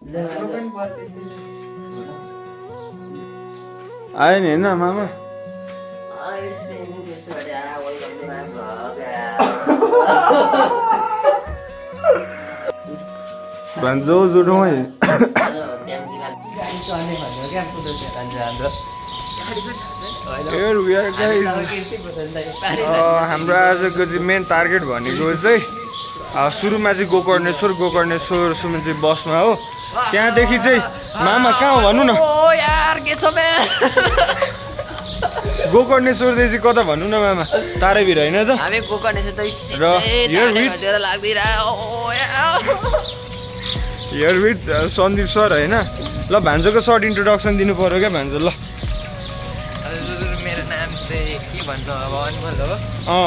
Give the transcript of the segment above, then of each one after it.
आयो नि होइन मामा भन्छौ जुटौँ है हाम्रो आजको चाहिँ मेन टार्गेट भनेको चाहिँ सुरुमा चाहिँ गोकर्णेश्वर सुमन चाहिँ बसमा हो त्यहाँदेखि चाहिँ मामा कहाँ हो भन्नु न गोकर्णेश्वर चाहिँ कता भन्नु न मामा तारेभिर होइन त हियर विथ सन्दीप सर होइन ल भान्जोको सर्ट इन्ट्रोडक्सन दिनु पर्यो क्या भान्जो ल मेरो नाम चाहिँ के भन्छ अब अनमोल हो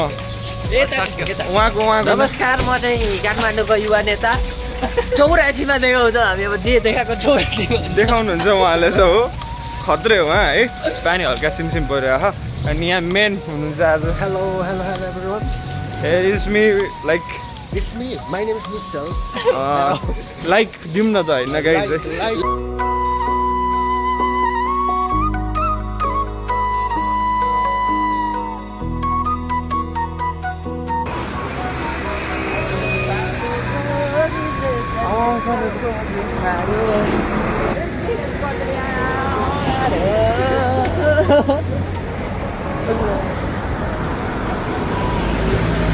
उहाँको नमस्कार म चाहिँ काठमाडौँको युवा नेता 84 मा देखाउँछ हामी अब जे देखाएको 84 देखाउनुहुन्छ उहाँले त हो खत्रै हो उहाँ है पानी हल्का सिमसिम पर्यो ह अनि यहाँ मेन हुनुहुन्छ आज hello everyone it's me like it's me my name is mister like दिउँ न त होइन गाइज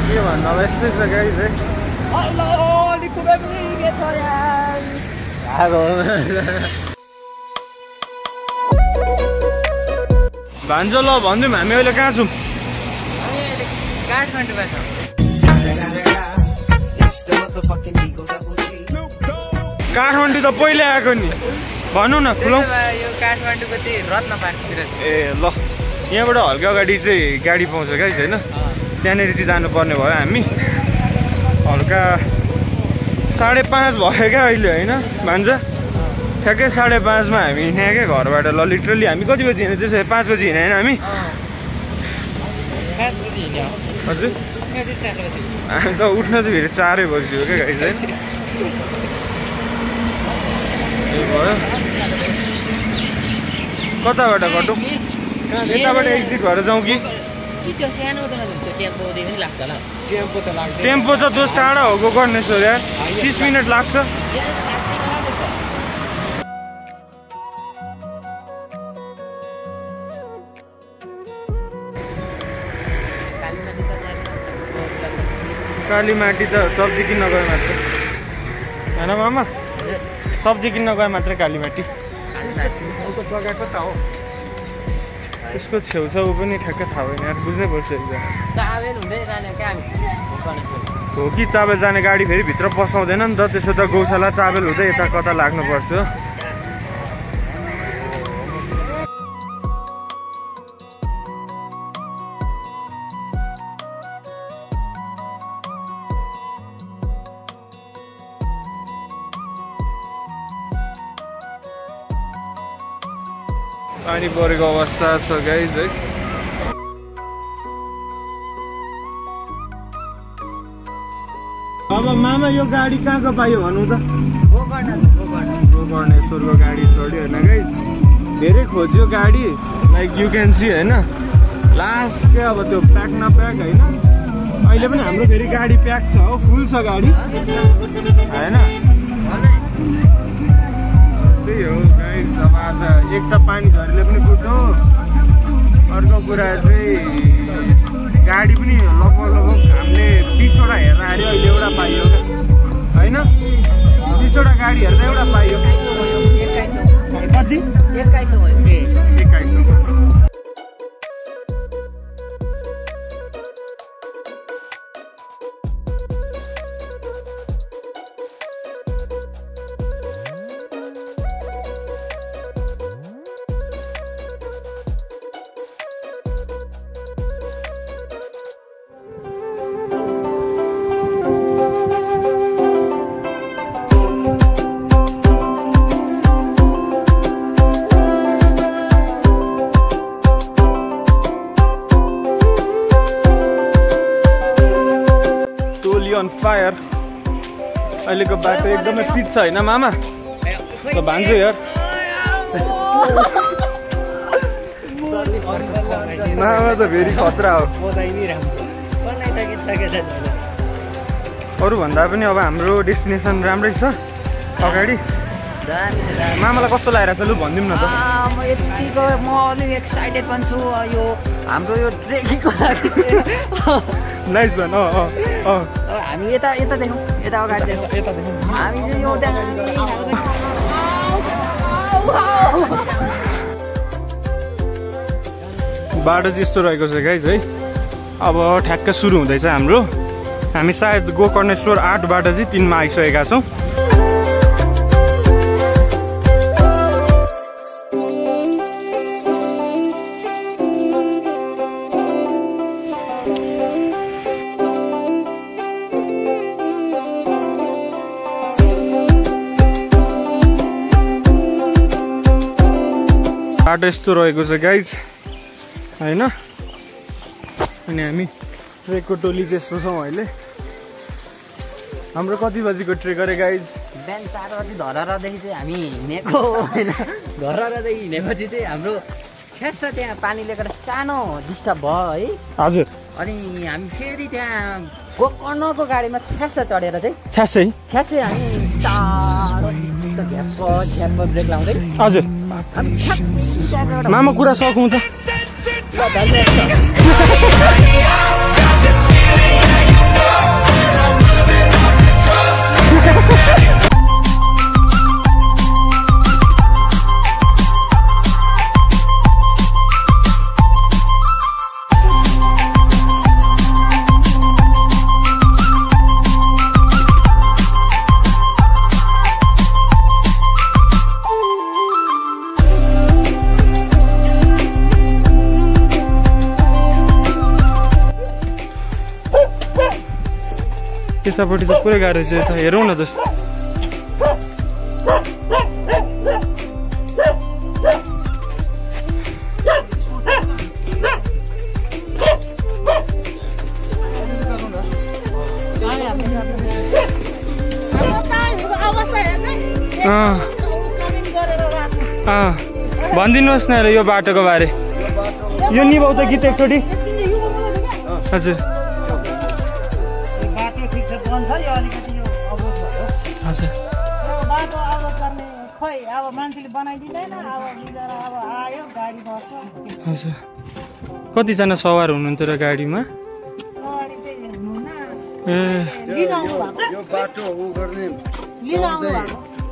के भन्नु अब यस्तै छ गाइज है भान्जो ल भनिदिउँ हामी अहिले कहाँ छौँ काठमाडौँमा छौँ काठमाडौँ त पहिले आएको नि भनौँ न खुलौँ यो काठमाडौँको चाहिँ रत्न पार्कतिर ए ल यहाँबाट हल्का अगाडि चाहिँ गाडी पाउँछ गाइस होइन त्यहाँनिर चाहिँ जानुपर्ने भयो हामी हल्का 5:30 भयो क्या अहिले होइन भान्जा ठ्याक्कै 5:30 मा हामी यहाँ क्या घरबाट ल लिटरली हामी कति बजी हिँड्यो त्यसो 5 बजी हिँड्यो होइन हामी हजुर हामी त उठ्न चाहिँ फेरि 4 बजी हो क्या गाइस होइन भयो कताबाट कटौँ यताबाट एक्जिट भएर जाउँ कि टेम्पो त दोष टाढा हो गोकर्णेश्वर यार 30 मिनट लाग्छ कालीमाटी त सब्जी किन्न गयो मात्र होइन मामा सब्जी किन्न गयो मात्र कालीमाटी जग्गा कता हो त्यसको छेउछाउ पनि ठ्याक्कै थाहा भएन यार बुझ्नै पर्छ हो कि चाबेल जाने गाडी फेरि भित्र पसाउँदैन नि त त्यसो त गौशाला चाबेल हुँदै यता कता लाग्नुपर्छ पानी परेको अवस्था छ गाइज है अब मामा यो गाडी कहाँको पायो भन्नु त गोकर्णेश्वरको गाडी छोड्यो होइन गाइज धेरै खोज्यो गाडी लाइक यु क्यान सी होइन लास्ट के अब त्यो प्याक नप्याक होइन अहिले पनि हाम्रो फेरि गाडी प्याक छ हो फुल छ गाडी होइन त्यही हो गाइस अब आज एक त पानी झरीले पनि कुद्छौ अर्को कुरा चाहिँ गाडी पनि लगभग हामीले 20 वटा हेर्न आयो अहिले एउटा पाइयो क्या होइन 20 वटा गाडी हेर्दा एउटा पाइयो कति 2100 अन फायर अहिलेको बाटो एकदमै पिच छ होइन मामा ल भान्छु यार मामा त फेरि खतरा हो अरू भन्दा पनि अब हाम्रो डेस्टिनेसन राम्रै छ अगाडि मामालाई कस्तो लागिरहेको छ लु भनिदिउँ न त म यतिको म अलिक एक्साइटेड पनि छु यो हाम्रो यो ट्रेकिङको लागि नाइस भन हामी यता देखौँ यता अगाडि देखौँ हामी चाहिँ यो बाटो चाहिँ यस्तो रहेको छ गाइज है अब ठ्याक्क सुरु हुँदैछ हाम्रो हामी सायद गोकर्णेश्वर 8 बाट चाहिँ 3 मा आइसकेका छौँ बाटो यस्तो रहेको छ गाइज हैन अनि हामी ट्रेकको टोली चाहिँ यस्तो छौँ अहिले हाम्रो कति बजीको ट्रेक गरे गाइज बिहान 4 बजी धरहरादेखि चाहिँ हामी हिँडेको होइन धरहरादेखि हिँडेपछि चाहिँ हाम्रो छ्यास त्यहाँ पानीले गर्दा सानो डिस्टर्ब भयो है हजुर अनि हामी फेरि त्यहाँ गोकर्णको गाडीमा छ्यास चढेर चाहिँ छ्यासै हामी झ्याप्प ब्रेक लाउँदै हजुर मामा कुरा सकौँ त त्यतापट्टि त पुरै गाह्रो छ यता हेरौँ न त भनिदिनुहोस् न यो बाटोको बारे यो निभाउ त गीत एकचोटि हजुर कतिजना सवार हुनुहुन्थ्यो र गाडीमा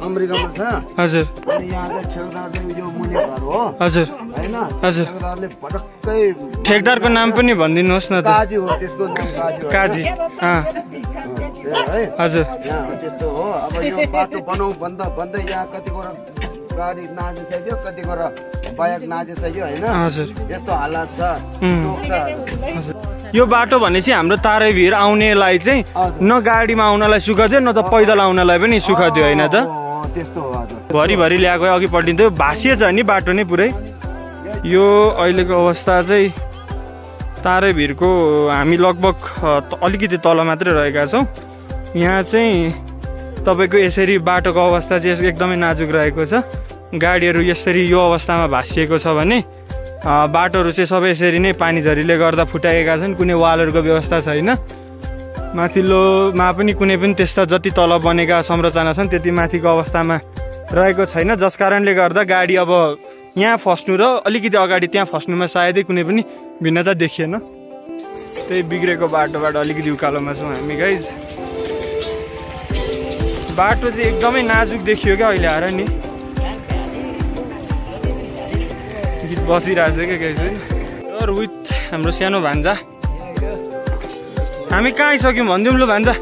अमेरिकामा छ हजुर अनि यहाँ चाहिँ ठेकदारले यो मुनि घर हो हजुर हैन हजुर ठेकदारले पटक्कै ठेकदारको नाम पनि भनिदिनुहोस् न त काजी हो त्यसको नाम काजी काजी है हजुर यहाँ त्यस्तो हो अब यो बाटो बनाऊ भन्दै यहाँ कतिको गाडी नाचिसक्यो कतिको बाइक नाचिसक्यो हैन हजुर यस्तो हालत छ यो बाटो भनेपछि हाम्रो तारेभिर आउनेलाई चाहिँ न गाडीमा आउनलाई सुख थियो न त पैदल आउनलाई पनि सुख थियो हैन त त्यस्तो हो हजुर भरिभरि ल्याएको अघि पल्टिन्थ्यो भासिए छ नि बाटो नै पुरै यो अहिलेको अवस्था चाहिँ तारेभिरको हामी लगभग अलिकति तल मात्रै रहेका छौँ यहाँ चाहिँ तपाईँको यसरी बाटोको अवस्था चाहिँ एकदमै नाजुक रहेको छ गाडीहरू यसरी यो अवस्थामा भासिएको छ भने बाटोहरू चाहिँ सबै यसरी नै पानी झरीले गर्दा फुटाएका छन् कुनै वालहरूको व्यवस्था छैन माथिल्लोमा पनि कुनै पनि त्यस्ता जति तल बनेका संरचना छन् त्यति माथिको अवस्थामा रहेको छैन जस कारणले गर्दा गाडी अब यहाँ फस्नु र अलिकति अगाडि त्यहाँ फस्नुमा सायदै कुनै पनि भिन्नता देखिएन त्यही बिग्रेको बाटोबाट अलिकति उकालोमा छौँ हामी गाइज बाटो चाहिँ एकदमै नाजुक देखियो क्या अहिले आएर नि गीत बसिरहेको छ क्या गाइज है विथ हाम्रो सानो भान्जा हामी कहाँ आइसक्यौँ भनिदिउँ लु भान्जा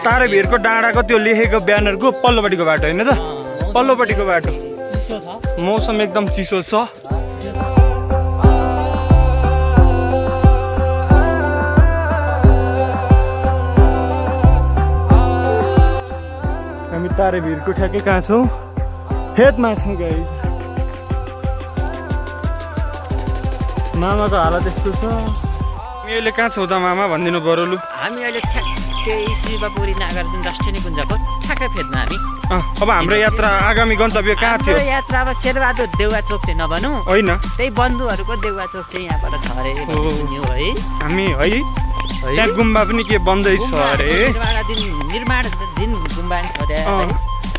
तारेभिरको डाँडाको त्यो लेखेको ब्यानरको पल्लोपट्टिको बाटो होइन त पल्लोपट्टिको बाटो मौसम एकदम चिसो छ हामी तारेभिरको ठ्याक्कै कहाँ छौँ फेदमा छौँ गाइज मामाको हालत यस्तो छ अहिले कहाँ छौ त मामा भनिदिनु पर्यो लु हामी अहिले ठ्याक्कै शिवपुरी नागार्जुन राष्ट्रिय निकुञ्जको ठ्याक्क ठ्याक्कै फेदमा हामी। अब हाम्रो यात्रा आगामी गन्तव्य कहाँ थियो? हाम्रो यात्रा अब शेरबहादुर देउवा चोक चाहिँ नभनौँ होइन, त्यही बन्धुहरूको देउवा चोक चाहिँ यहाँबाट छ अरे सुन्यो है हामी है। त्यहाँ गुम्बा पनि के बन्दैछ अरे, निर्माणाधीन गुम्बा छ त्यहाँ।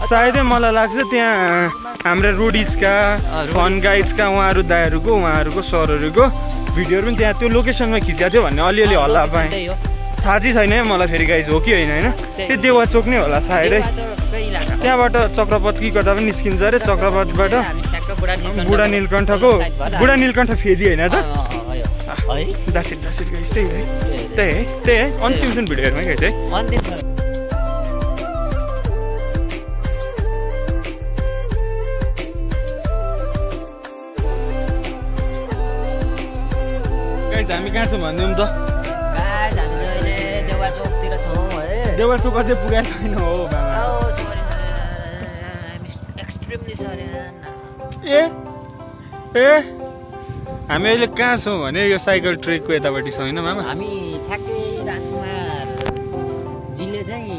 सायदै मलाई लाग्छ त्यहाँ हाम्रा रोडिजका फन गाइड्सका उहाँहरूको सरहरूको भिडियोहरू पनि त्यहाँ त्यो लोकेसनमा खिचेको थियो भन्ने अलिअलि हल्ला पाएँ। थाहा चाहिँ छैन है मलाई फेरि गाइज हो कि होइन होइन। त्यो देउवा चोक नै होला सायदै। त्यहाँबाट चक्रपथ कि कता पनि निस्किन्छ अरे, चक्रपथबाट बुढा नीलकण्ठ फेदी होइन त? दासित गाइज त्यही है अन्तिमसम्म भिडियोहरूमै गाइज है। हामी कहाँ छौँ भनिदिउँ त? देउवा चोक अझै पुगेको छैन हो ए हामी अहिले कहाँ छौँ भने यो साइकल ट्रेकको यतापट्टि छौँ होइन मामा? हामी ठ्याक्कै राजकुमार जीले चाहिँ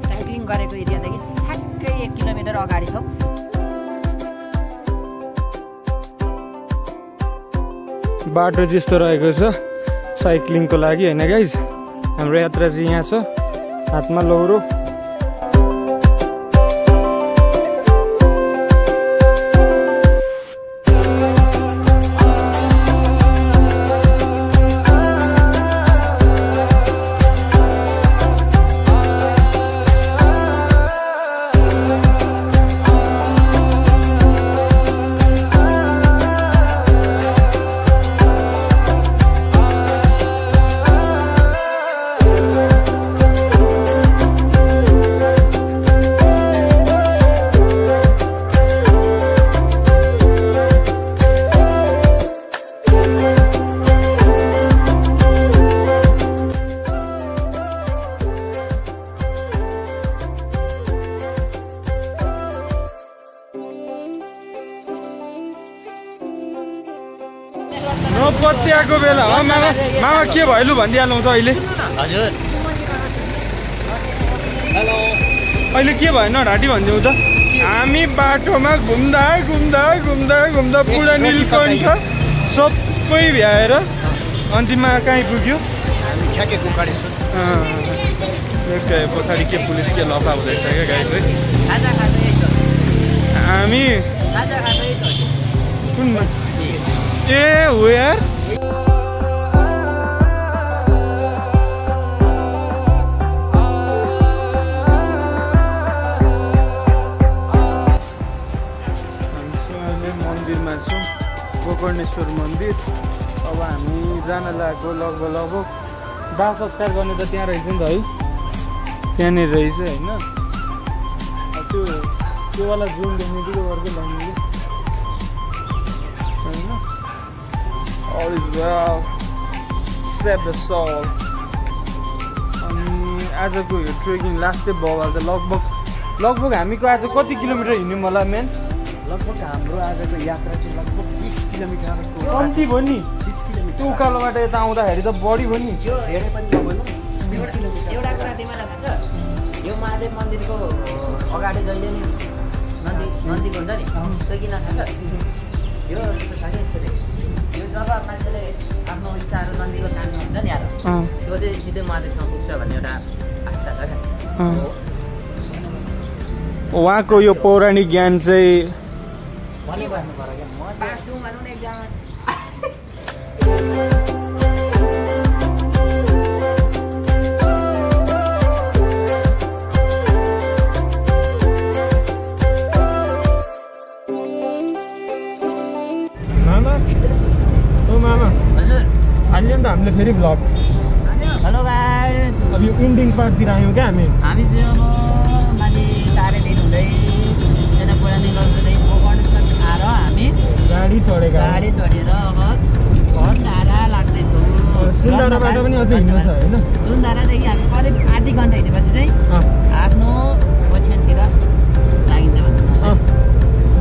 साइक्लिङ गरेको एरियादेखि ठ्याक्कै 1 किलोमिटर अगाडि छौँ। बाटो जस्तो रहेको छ साइक्लिङको लागि होइन गाइज। हाम्रो यात्रा चाहिँ यहाँ छ, हातमा लौरो। नपत्याएको बेला हो मामा। मामा के भइलु भनिदिइहालौँ त अहिले? हजुर हेलो अहिले के भएन ढाँटी भनिदिउँ त? हामी बाटोमा घुम्दा बुढा नीलकण्ठ सबै भ्याएर अन्तिममा कहीँ पुग्यो? ठ्याक्कै गोकर्णेश्वर। पछाडि के पुलिस के लफा हुँदैछ क्या गाइस है। हामी कुनमा ए हो यार। मन्दिरमा छौँ, गोकर्णेश्वर मन्दिर। अब हामी जान लागेको लगभग दाह संस्कार गर्ने त त्यहाँ रहेछ नि त है, त्यहाँनिर रहेछ होइन। त्योवाला जुन देख्ने त्यो अर्कै लाग्ने होइन। All is well, except the soul. अनि आजको यो ट्रेकिङ लास्टै भयो त लगभग हामीको आज कति किलोमिटर हिँड्यौँ होला मेन? लगभग हाम्रो आजको यात्रा चाहिँ लगभग 20 किलोमिटरको कम्ती भयो नि। 20 किलोमिटर त्यो उकालोबाट यता आउँदाखेरि त बढी भयो नि। यो धेरै पनि नभनौँ 20 किलोमिटर। एउटा कुरा तिमीलाई थाहा छ, यो महादेव मन्दिरको अगाडि जहिले नि नन्दीको हुन्छ नि, त्यो किन थाहा छ? यो यस्तो छ कि यो जब मान्छेले आफ्नो इच्छाहरू नन्दीको कानमा हुन्छ नि यार, त्यो चाहिँ सिधै महादेवसँग पुग्छ भन्ने एउटा आस्था छ क्या। उहाँको यो पौराणिक ज्ञान चाहिँ भन्नु पर्नु पर्यो क्या। म पासौँ भनौँ न एकजना। मामा हजुर हाल्यो नि त हामीले फेरि भ्लग। हेलो गाइस, अब यो इन्डिङ पार्टतिर आयौँ क्या हामी चाहिँ अब माथि तारेदेखि हुँदै यता पुरानीगढदेखि गोकर्णेश्वर आएर हामी गाडी चढेर अब घर धारा लाग्दैछौँ। सुन्धाराबाट पनि अझै हिँड्नु छ होइन? सुन्धारादेखि हामी करिब आधी घन्टा हिँडेपछि चाहिँ आफ्नो ओछ्यानतिर लागिन्छ भन्नु।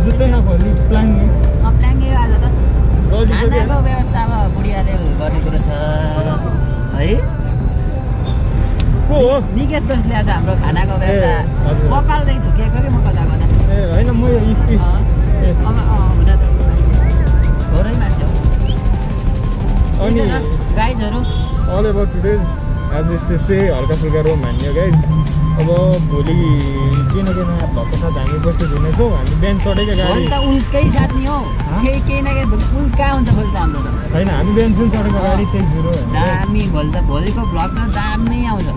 जुत्तै नखोल्ने प्लान नि प्लान के आज त खानाको व्यवस्था अब बुढियाले गर्ने कुरो छ है। को हो निकेश दोषले आज हाम्रो खानाको व्यवस्था हजुर। कपालदेखि झुकिएको कि म कता गर्न ए होइन म यो हुन त छोरै मान्छे हो अनि गाइजहरू अल अबाउट टुडे आज त्यस्तै हल्का फुल्का रोम हान्यो गाइज अब भोलि केही न केही नयाँ भएको साथ हामी उपस्थित हुनेछौँ हामी बिहान चढेको भोलि गाडी त उल्कै साथ नि हो केही न केही उल्का हुन्छ भोलि त हाम्रो त होइन हामी बिहान जुन चढेको गाडी त्यही जिरो दामी भोलि त भोलिको भ्लग त दामी आउँछ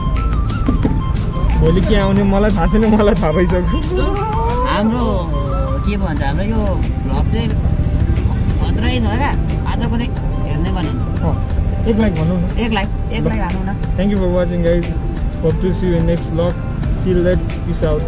भोलि के आउने मलाई थाहा छैन मलाई थाहा भइसक्यो हाम्रो के भन्छ हाम्रो यो भ्लग चाहिँ खत्रै छ क्या आजको चाहिँ हेर्नै बनाउनु एक लाइक भनौँ न एक लाइक हाल्नु न thank you for watching guys hope to see you in next blog till that peace out